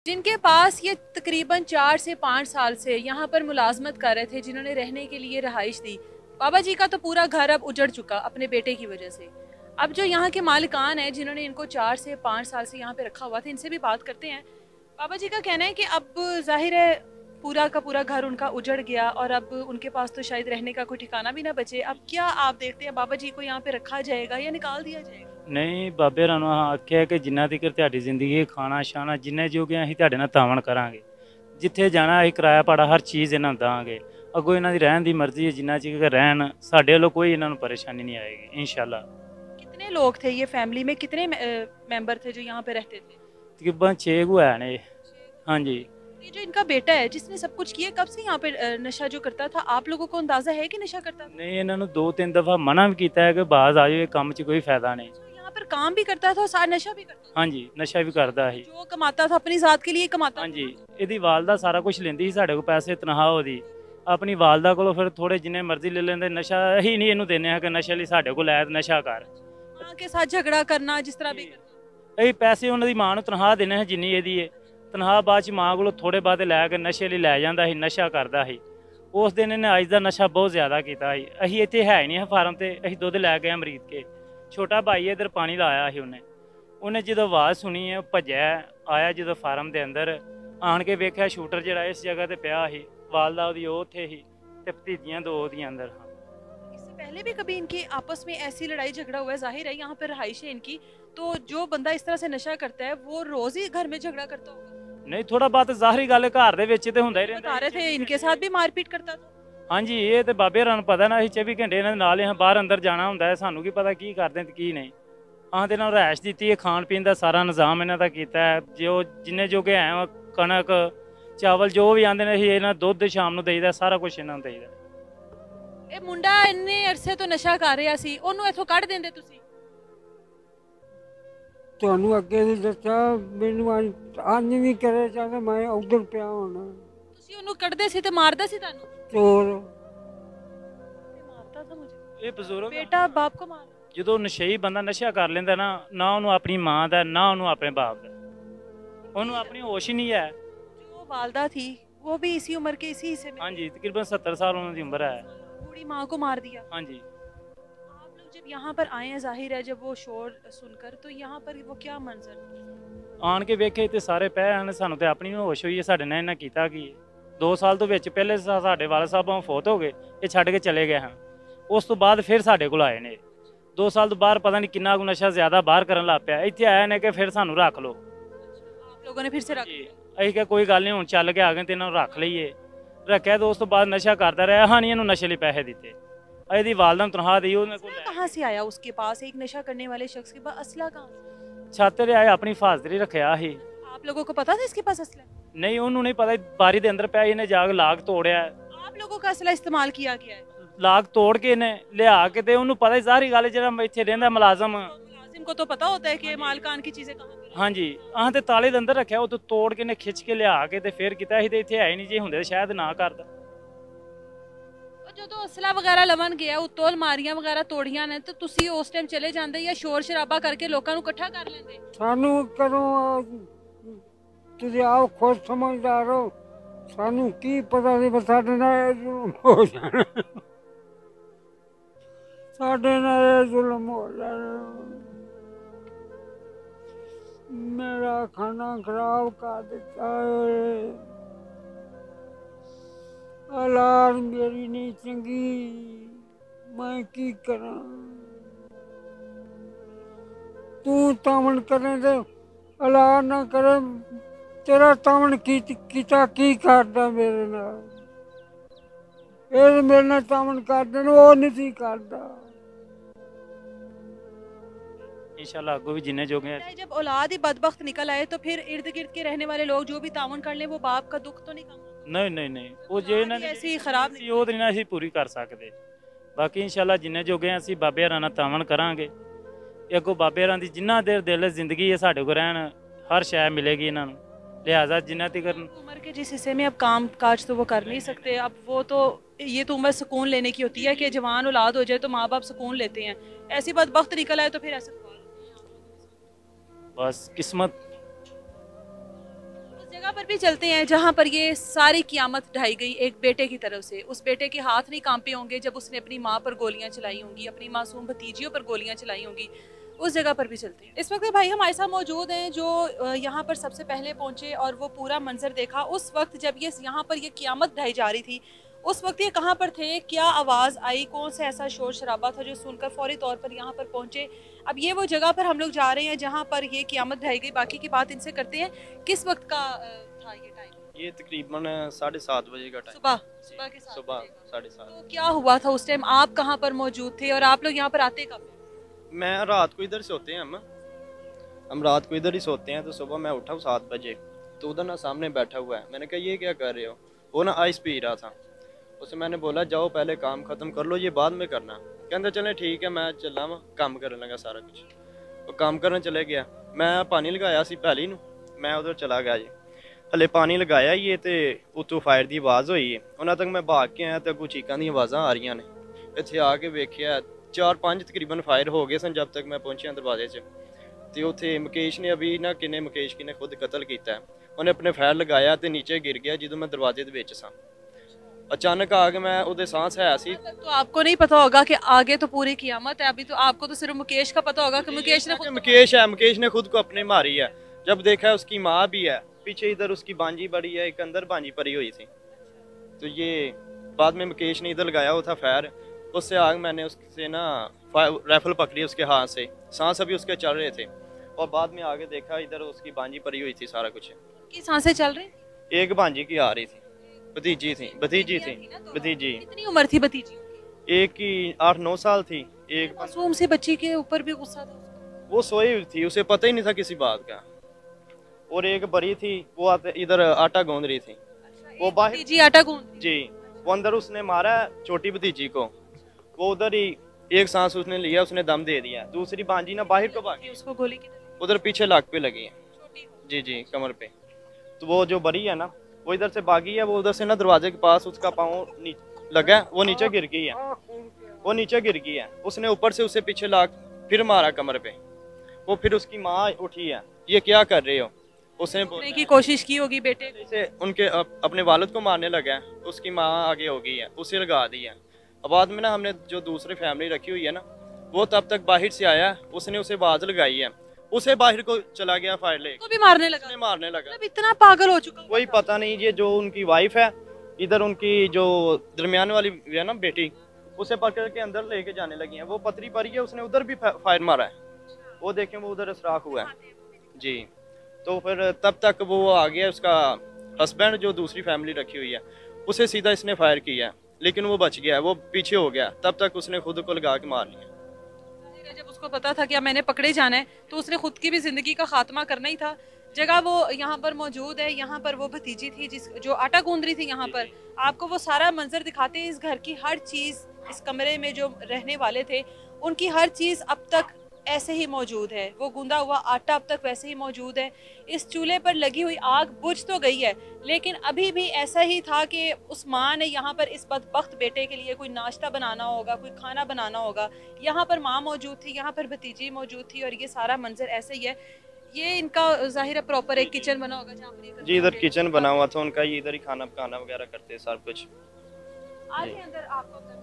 जिनके पास ये तकरीबन 4 से 5 साल से यहाँ पर मुलाजमत कर रहे थे, जिन्होंने रहने के लिए रहाइश दी, बाबा जी का तो पूरा घर अब उजड़ चुका अपने बेटे की वजह से। अब जो यहाँ के मालिकान हैं जिन्होंने इनको 4 से 5 साल से यहाँ पे रखा हुआ था, इनसे भी बात करते हैं। बाबा जी का कहना है कि अब जाहिर है पूरा का पूरा घर उनका उजड़ गया और अब उनके पास तो शायद रहने का कोई ठिकाना भी ना बचे। अब क्या आप देखते हैं, बाबा जी को यहाँ पे रखा जाएगा या निकाल दिया जाएगा? नहीं बाबे होਰਾਂ ਨੂੰ आख्या कि जिन्ना तक ਤੁਹਾਡੀ ਜ਼ਿੰਦਗੀ ਖਾਣਾ ਸ਼ਾਨਾ ਜਿੰਨੇ ਜੋਗੇ ਅਸੀਂ ਤੁਹਾਡੇ ਨਾਲ ਤਾਵਣ ਕਰਾਂਗੇ। ਜਿੱਥੇ ਜਾਣਾ ਅਸੀਂ ਕਿਰਾਇਆ ਭਾੜਾ ਹਰ ਚੀਜ਼ ਇਹਨਾਂ ਨੂੰ ਦਾਂਗੇ। ਅੱਗੋਂ ਇਹਨਾਂ ਦੀ ਰਹਿਣ ਦੀ ਮਰਜ਼ੀ ਹੈ, ਜਿੰਨਾ ਚਿਰ ਰਹਿਣ ਸਾਡੇ ਵੱਲੋਂ ਕੋਈ ਇਹਨਾਂ ਨੂੰ ਪਰੇਸ਼ਾਨੀ नहीं आएगी इंशाल्लाह। कितने लोग थे ये फैमिली में, कितने मेंबर थे जो यहाँ पे रहते थे? तकरीबन 6 को है ने। हाँ जी। ये जो इनका बेटा है जिसने सब कुछ किया, कब से यहाँ पे नशा जो करता था, आप लोगों को अंदाजा है कि नशा करता था? नहीं ਇਹਨਾਂ ਨੂੰ 2-3 दफा मना भी किया है कि बाज आ जाओ, काम च कोई फायदा नहीं। तो यहाँ पर काम भी करता था और सारा नशा भी करता था? हाँ जी, नशा भी करता है। जो कमाता था अपनी जात के लिए कमाता हाँ था? जी, ਇਹਦੀ ਵਾਲਦਾ ਸਾਰਾ ਕੁਝ ਲੈਂਦੀ ਸੀ ਸਾਡੇ ਕੋਲ ਪੈਸੇ ਤਨਖਾਹ ਉਹਦੀ। ਆਪਣੀ ਵਾਲਦਾ ਕੋਲੋਂ ਫਿਰ ਥੋੜੇ ਜਿੰਨੇ ਮਰਜ਼ੀ ਲੈ ਲੈਂਦੇ। ਨਸ਼ਾ ਹੀ ਨਹੀਂ ਇਹਨੂੰ ਦਿੰਦੇ ਆ ਕਿ ਨਸ਼ੇ ਲਈ ਸਾਡੇ ਕੋਲ ਲੈ ਨਸ਼ਾ ਕਰ। माँ के साथ झगड़ा करना जिस तरह भी करता। ਅਸੀਂ ਪੈਸੇ ਉਹਨਾਂ ਦੀ ਮਾਂ ਨੂੰ ਤਨਖਾਹ ਦੇਣੇ ਹੈ ਜਿੰਨੀ ਇਹਦੀ ਹੈ ਤਨਖਾਹ, ਬਾਅਦ ਚ ਮਾਂ ਕੋਲੋਂ ਥੋੜੇ ਬਾਅਦ ਲੈ ਕੇ ਨਸ਼ੇ ਲਈ ਲੈ ਜਾਂਦਾ ਸੀ, ਨਸ਼ਾ ਕਰਦਾ ਸੀ। ਉਸ ਦਿਨ ਇਹਨੇ ਅੱਜ ਦਾ ਨਸ਼ਾ ਬਹੁਤ ਜ਼ਿਆਦਾ ਕੀਤਾ ਸੀ। ਅਸੀਂ ਇੱਥੇ ਹੈ ਨਹੀਂ ਫਾਰਮ ਤੇ, ਅਸੀਂ ਦੁੱਧ ਲੈ ਕੇ ਅਮਰੀਤ ਕੇ। ਛੋਟਾ ਭਾਈ ਇੱਧਰ ਪਾਣੀ ਲਾਇਆ ਸੀ ਉਹਨੇ ਜਦੋਂ ਆਵਾਜ਼ ਸੁਣੀ ਹੈ ਭੱਜਿਆ ਆਇਆ। ਜਦੋਂ ਫਾਰਮ ਦੇ ਅੰਦਰ ਆਣ ਕੇ ਵੇਖਿਆ ਸ਼ੂਟਰ ਜਿਹੜਾ ਇਸ ਜਗ੍ਹਾ ਤੇ ਪਿਆ ਸੀ, ਵਾਲਦਾ ਉਹਦੀ ਉਹ ਉੱਥੇ ਸੀ ਤੇ ਭਤੀਜੀਆਂ ਦੋ ਉਹਦੀਆਂ ਅੰਦਰ। इससे पहले भी कभी इनके आपस में ऐसी लड़ाई झगड़ा हुआ है? जाहिर है यहाँ पे रहाइश है इनकी, तो जो बंदा इस तरह से नशा करता है वो रोज ही घर में झगड़ा करता होगा। ਨਹੀਂ ਥੋੜਾ ਬਹੁਤ ਜ਼ਾਹਰੀ ਗੱਲ ਘਰ ਦੇ ਵਿੱਚ ਤੇ ਹੁੰਦਾ ਹੀ ਰਹਿੰਦਾ। बता रहे थे इनके साथ भी मारपीट करता था। ਹਾਂਜੀ, ਇਹ ਤੇ ਬਾਬੇ ਹੋਰਾਂ ਨੂੰ ਪਤਾ ਨਾ, ਅਸੀਂ 24 ਘੰਟੇ ਇਹਨਾਂ ਦੇ ਨਾਲ ਹੀ ਹਾਂ, ਬਾਹਰ ਅੰਦਰ ਜਾਣਾ ਹੁੰਦਾ ਹੈ। ਸਾਨੂੰ ਕੀ ਪਤਾ ਕੀ ਕਰਦੇ ਤੇ ਕੀ ਨਹੀਂ। ਆਹ ਤੇ ਇਹਨਾਂ ਨੂੰ ਰਿਹਾਇਸ਼ ਦਿੱਤੀ ਹੈ, ਖਾਣ ਪੀਣ ਦਾ ਸਾਰਾ ਨਿਜ਼ਾਮ ਇਹਨਾਂ ਦਾ ਕੀਤਾ ਹੈ। ਜੋ ਜਿੰਨੇ ਜੋਗੇ ਹੈ ਕਣਕ ਚਾਵਲ ਜੋ ਵੀ ਆਉਂਦੇ ਨੇ ਅਸੀਂ ਇਹਨਾਂ ਦੁੱਧ ਸ਼ਾਮ ਨੂੰ ਦੇਈਦਾ, ਸਾਰਾ ਕੁਝ ਇਹਨਾਂ ਨੂੰ ਦੇਈਦਾ। ਇਹ ਮੁੰਡਾ ਇੰਨੇ ਅਰਸੇ ਤੋਂ ਨਸ਼ਾ ਕਰ ਰਿਹਾ ਸੀ, ਉਹਨੂੰ ਇੱਥੋਂ ਕੱਢ ਦਿੰਦੇ ਤੁਸੀਂ? ਤੁਹਾਨੂੰ ਅੱਗੇ ਵੀ ਦੱਸਿਆ, ਮੈਨੂੰ ਅੱਜ ਵੀ ਕਰੇ ਚਾਹਦਾ ਮੈਂ ਉਧਰ ਪਿਆ ਹੋਣਾ। ਤੁਸੀਂ ਉਹਨੂੰ ਕੱਢਦੇ ਸੀ ਤੇ ਮਾਰਦਾ ਸੀ ਤੁਹਾਨੂੰ? ਚੋਰ ਮਾਰਦਾ था मुझे। ਇਹ ਬਜ਼ੁਰਗ बेटा बाप को मार। ਜਦੋਂ ਨਸ਼ਈ ਬੰਦਾ ਨਸ਼ਾ ਕਰ ਲੈਂਦਾ ਨਾ, ਨਾ ਉਹਨੂੰ ਆਪਣੀ ਮਾਂ ਦਾ ਨਾ ਉਹਨੂੰ ਆਪਣੇ ਬਾਪ ਦਾ, ਉਹਨੂੰ ਆਪਣੀ ਹੋਸ਼ ਹੀ ਨਹੀਂ ਹੈ। जो वालदा थी वो भी इसी उम्र के इसी हिस्से में? ਹਾਂਜੀ, तकरीबन 70 साल ਉਹਨਾਂ ਦੀ ਉਮਰ ਹੈ। बूढ़ी माँ को मार दिया। हाँ जी। आप लोग जब यहाँ पर आए हैं, जाहिर है जब वो शोर सुनकर, तो यहाँ पर वो क्या मंजर? ਆਣ ਕੇ ਵੇਖੇ ਤੇ ਸਾਰੇ ਪਏ ਹਨ। ਸਾਨੂੰ ਤੇ ਆਪਣੀ ਹੋਸ਼ ਹੋਈ ਹੈ, ਸਾਡੇ ਨਾਲ ਇਹਨਾਂ ਕੀਤਾ ਕੀ 2 ਸਾਲ ਤੋਂ ਵਿੱਚ ਪਹਿਲੇ ਸਾਡੇ ਵਾਲਾ ਸਾਹਿਬ ਫੌਤ ਹੋ ਗਏ, ਇਹ ਛੱਡ ਕੇ ਚਲੇ ਗਏ ਹਨ। ਉਸ ਤੋਂ ਬਾਅਦ ਫਿਰ ਸਾਡੇ ਕੋਲ ਆਏ ਨੇ 2 ਸਾਲ ਤੋਂ ਬਾਅਦ, ਪਤਾ ਨਹੀਂ ਕਿੰਨਾ ਕੁ ਨਸ਼ਾ ਜ਼ਿਆਦਾ ਬਾਹਰ ਕਰਨ ਲੱਗ ਪਿਆ। ਇੱਥੇ ਆਏ ਨੇ ਕਿ ਫਿਰ ਸਾਨੂੰ ਰੱਖ ਲਓ। आप लोगों ने फिर से रख दिया? ਅਸੀਂ ਕਿਹਾ ਕੋਈ ਗੱਲ ਨਹੀਂ, ਹੁਣ ਚੱਲ ਕੇ ਆ ਗਏ ਤੇ ਇਹਨਾਂ ਨੂੰ ਰੱਖ ਲਈਏ। ਰੱਖਿਆ ਤੇ ਉਸ ਤੋਂ ਬਾਅਦ ਨਸ਼ਾ ਕਰਦਾ ਰਿਹਾ। ਹਾਂ ਨਹੀਂ, ਇਹਨੂੰ ਨਸ਼ੇ ਲਈ ਪੈਸੇ ਦਿੱਤੇ, ਇਹਦੀ ਵਾਲਦਾ ਨੂੰ ਤਨਖਾਹ ਦੀ। ਉਹਨੇ ਕੋਲ कहाँ से आया उसके पास एक नशा करने वाले शख्स के पास असला कहाँ से? ਛੱਤ ਤੇ ਆਏ, ਆਪਣੀ ਹਿਫਾਜ਼ਤ ਲਈ ਰੱਖਿਆ ਸੀ। आप लोगों को पता था इसके पास असला? ਨਹੀਂ ਉਹਨੂੰ ਨਹੀਂ ਪਤਾ, ਬਾਰੀ ਦੇ ਅੰਦਰ ਪਿਆ, ਇਹਨੇ ਜਾ ਕੇ ਲਾਗ ਤੋੜਿਆ। आप लोगों का असला इस्तेमाल किया गया है? ਲਾਗ ਤੋੜ ਕੇ ਇਹਨੇ ਲਿਆ ਕੇ ਤੇ ਉਹਨੂੰ ਪਤਾ ਜ਼ਾਹਰੀ ਗੱਲ ਜਿਹੜਾ ਇੱਥੇ ਰਹਿੰਦਾ ਮੁਲਾਜ਼ਮ। मुलाजिम को तो पता होता है कि मालकान की चीजें कहाँ पर हैं। ਹਾਂਜੀ, ਆਹ ਤੇ ਤਾਲੇ ਦੇ ਅੰਦਰ ਰੱਖਿਆ, ਉਹ ਤੋਂ ਤੋੜ ਕੇ ਨੇ ਖਿੱਚ ਕੇ ਲਿਆ ਕੇ ਤੇ ਫਿਰ ਕੀਤਾ ਸੀ। ਤੇ ਇੱਥੇ ਹੈ ਨਹੀਂ, ਜੇ ਹੁੰਦੇ ਸ਼ਾਇਦ ਨਾ ਕਰਦਾ। ਜਦੋਂ ਅਸਲਾ ਵਗੈਰਾ ਲਵਨ ਗਿਆ, ਉੱਤੋਂ ਅਲਮਾਰੀਆਂ ਵਗੈਰਾ ਤੋੜੀਆਂ ਨੇ, ਤੇ ਤੁਸੀਂ ਉਸ ਟਾਈਮ ਚਲੇ ਜਾਂਦੇ ਜਾਂ ਸ਼ੋਰ ਸ਼ਰਾਬਾ ਕਰਕੇ ਲੋਕਾਂ ਨੂੰ ਇਕੱਠਾ ਕਰ ਲੈਂਦੇ? ਸਾਨੂੰ ਕਦੋਂ ਤੁਸੀਂ ਆਓ ਖੁਦ ਸਮਝਦਾਰ ਹੋ, ਸਾਨੂੰ ਕੀ ਪਤਾ ਸੀ ਵੀ ਸਾਡੇ ਨਾਲ ਇਹ ਜ਼ੁਲਮ ਹੋ ਜਾਣਾ, ਸਾਡੇ ਨਾਲ ਇਹ ਜ਼ੁਲਮ ਹੋ ਜਾਣਾ। ਮੇਰਾ ਖਾਣਾ ਖਰਾਬ ਕਰ ਦਿੱਤਾ ਏ, ਔਲਾਦ ਮੇਰੀ ਨਹੀਂ ਚੰਗੀ, ਮੈਂ ਕੀ ਕਰਾਂ। ਤੂੰ ਤਾਵਣ ਕਰੇ ਤੇ ਔਲਾਦ ਨਾ ਕਰੇ, ਤੇਰਾ ਤਾਵਣ ਕੀਤਾ ਕੀ ਕਰਦਾ ਮੇਰੇ ਨਾਲ। ਇਹ ਮੇਰੇ ਨਾਲ ਤਾਵਣ ਕਰਦੇ ਨੇ, ਉਹ ਨਹੀਂ ਸੀ ਕਰਦਾ। इंशाल्लाह ਅੱਗੋਂ ਵੀ ਜਿੰਨੇ ਜੋਗੇ हैं। जब औलाद ही बदबख्त निकल आए तो फिर इर्द गिर्द के रहने वाले लोग जो भी तावन कर लें, वो बाप का दुख तो नहीं कम? ਨਹੀਂ ਨਹੀਂ ਨਹੀਂ, ਉਹ ਜੇ ਇਹਨਾਂ औलाद ही ऐसी खराब ਦੀ ਉਹ ਨਹੀਂ ਅਸੀਂ ਪੂਰੀ ਕਰ ਸਕਦੇ। ਬਾਕੀ ਇੰਸ਼ਾਅੱਲਾ ਜਿੰਨੇ ਜੋਗੇ ਅਸੀਂ ਬਾਬੇ ਹਰਾਂ ਨਾਲ ਤਾਵਨ ਕਰਾਂਗੇ। ਇਹ ਅੱਗੋਂ ਬਾਬੇ ਹਰਾਂ ਦੀ ਜਿੰਨਾ ਦੇਰ ਦਿਲ ਜ਼ਿੰਦਗੀ ਹੈ ਸਾਡੇ ਕੋਲ ਰਹਿਣ, ਹਰ ਸ਼ੈ ਮਿਲੇਗੀ ਇਹਨਾਂ ਨੂੰ। लिहाजा जिन्ना तिकर उम्र के जिस हिस्से में अब काम काज तो वो कर नहीं सकते, अब वो तो ये तो उम्र सुकून लेने की होती है कि जवान औलाद हो जाए तो माँ बाप सुकून लेते हैं। ऐसी बदबख्त निकल आए तो फिर ऐसे बस किस्मत। उस जगह पर भी चलते हैं जहाँ पर ये सारी क़यामत ढाई गई एक बेटे की तरफ से। उस बेटे के हाथ नहीं कांपे होंगे जब उसने अपनी माँ पर गोलियाँ चलाई होंगी, अपनी मासूम भतीजियों पर गोलियाँ चलाई होंगी। उस जगह पर भी चलते हैं। इस वक्त भाई हमारे साथ मौजूद हैं जो यहाँ पर सबसे पहले पहुँचे और वो पूरा मंजर देखा। उस वक्त जब ये यहाँ पर ये क़यामत ढाई जा रही थी, उस वक्त ये कहाँ पर थे, क्या आवाज़ आई, कौन सा ऐसा शोर शराबा था जो सुनकर फौरी तौर पर यहाँ पर पहुँचे। अब ये वो जगह पर हम लोग जा रहे हैं जहाँ पर ये क़यामत ढाई गई। बाकी की बात इनसे करते हैं। किस वक्त का था ये टाइम? ये तकरीबन 7:30 बजे का टाइम। सुबह के सुबह 7:30। तो क्या हुआ था उस टाइम, आप कहाँ पर मौजूद थे और आप लोग यहाँ पर आते कब? मैं रात को इधर सोते हैं, हम रात को इधर ही सोते हैं। तो सुबह मैं उठा हूँ 7 बजे, तो उधर ना सामने बैठा हुआ है। मैंने कहा ये क्या कर रहे हो? वो ना आइस पी रहा था। उसे मैंने बोला जाओ पहले काम ख़त्म कर लो, ये बाद में करना। कहते चले ठीक है, मैं चला वहाँ काम करने लगा सारा कुछ। वो काम करने चले गया, मैं पानी लगाया सी पहली नू, मैं उधर चला गया जी। हले पानी लगाया ये तो उतों फायर की आवाज़ हुई है। उन्होंने तक मैं भाग के आया तो अगू चीकां दी आवाज़ा आ रही ने। इतने आके वेख्या 4-5 तकरीबन फायर हो गए सन जब तक मैं पहुंचा दरवाजे च। तो उत्थे मुकेश ने अभी ना किने मुकेश की ने खुद कतल किया है। उन्हें अपने फायर लगाया तो नीचे गिर गया जो मैं दरवाजे के विच सा। अचानक आके मैं उहदे सांस है सी। तो आपको नहीं पता होगा कि आगे तो पूरी क़यामत है। अभी तो आपको तो सिर्फ मुकेश का पता होगा कि मुकेश ने मुकेश ने खुद को अपने मारी है। जब देखा उसकी माँ भी है पीछे, इधर उसकी बांजी बड़ी है, एक अंदर बांजी पड़ी हुई थी। तो ये बाद में मुकेश ने इधर लगाया हुआ था फायर, उससे आग मैंने उससे ना राइफल पकड़ी उसके हाथ से, सांस अभी उसके चल रहे थे। और बाद में आगे देखा इधर उसकी बांजी पड़ी हुई थी सारा कुछ। की सांसें चल रही? एक बांजी की आ रही थी, भतीजी थी। भतीजी। कितनी उम्र थी भतीजी? एक की 8-9 साल थी। एक मासूम सी बच्ची के ऊपर भी गुस्सा था। वो सोई हुई थी, उसे पता ही नहीं था किसी बात का। और एक बड़ी थी, वो इधर आटा गूंद रही थी। वो बाहर जी आटा गूंद जी, वो अंदर उसने मारा छोटी भतीजी को। वो उधर ही एक सांस उसने लिया, उसने दम दे दिया। दूसरी बांजी ना बाहर को भागी, उसको गोली उधर पीछे लाख पे लगी है जी कमर पे। तो वो जो बड़ी है ना वो इधर से भागी है। वो उधर से ना दरवाजे के पास उसका पाँव लगा, वो नीचे गिर गई है। उसने ऊपर से उसे पीछे लाख फिर मारा कमर पे। वो फिर उसकी माँ उठी है, ये क्या कर रहे हो? उसने बोलने की कोशिश की होगी बेटे से, उनके अपने वालिद को मारने लगा है। उसकी माँ आगे हो गई है, उसे लगा दी है। अब बाद में ना हमने जो दूसरी फैमिली रखी हुई है ना, वो तब तक बाहर से आया, उसने उसे आवाज लगाई है, उसे बाहर को चला गया फायर ले, भी मारने लगा। मतलब इतना पागल हो चुका, कोई पता नहीं। ये जो उनकी वाइफ है, इधर उनकी जो दरमियान वाली है ना बेटी, उसे पकड़ के अंदर लेके जाने लगी है। वो पतरी परी है, उसने उधर भी फायर मारा है। वो देखें वो उधर सुराख हुआ है जी। तो फिर तब तक वो आ गया, उसका हस्बैंड जो दूसरी फैमिली रखी हुई है, उसे सीधा इसने फायर किया है, लेकिन वो बच गया, वो पीछे हो गया। तब तक उसने खुद को लगा के मार लिया। जब उसको पता था कि अब मैंने पकड़े जाना है, तो उसने खुद की भी जिंदगी का खात्मा करना ही था। जगह वो यहाँ पर मौजूद है, यहाँ पर वो भतीजी थी जो आटा गूंद रही थी। यहाँ पर आपको वो सारा मंजर दिखाते हैं। इस घर की हर चीज़, इस कमरे में जो रहने वाले थे उनकी हर चीज़ अब तक ऐसे ही मौजूद है। वो गूंदा हुआ आटा अब तक वैसे ही मौजूद है। इस चूल्हे पर लगी हुई आग बुझ तो गई है, लेकिन अभी भी ऐसा ही था कि उस माँ ने यहाँ पर इस बदबख्त बेटे के लिए कोई नाश्ता बनाना होगा, कोई खाना बनाना होगा। यहाँ पर माँ मौजूद थी, यहाँ पर भतीजी मौजूद थी, और ये सारा मंजर ऐसे ही है। ये इनका जाहिर है प्रॉपर एक किचन बना होगा जहाँ पर जी, इधर किचन बना हुआ था उनका, ये इधर ही खाना पकाना वगैरह करते सब कुछ। आगे अंदर आपको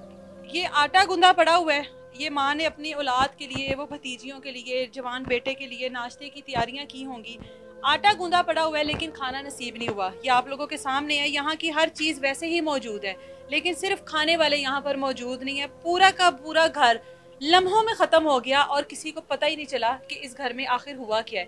ये आटा गूंदा पड़ा हुआ है। ये माँ ने अपनी औलाद के लिए, वो भतीजियों के लिए, जवान बेटे के लिए नाश्ते की तैयारियां की होंगी। आटा गूंदा पड़ा हुआ है लेकिन खाना नसीब नहीं हुआ। ये आप लोगों के सामने है। यहाँ की हर चीज़ वैसे ही मौजूद है, लेकिन सिर्फ खाने वाले यहाँ पर मौजूद नहीं है। पूरा का पूरा घर लम्हों में ख़त्म हो गया और किसी को पता ही नहीं चला कि इस घर में आखिर हुआ क्या है।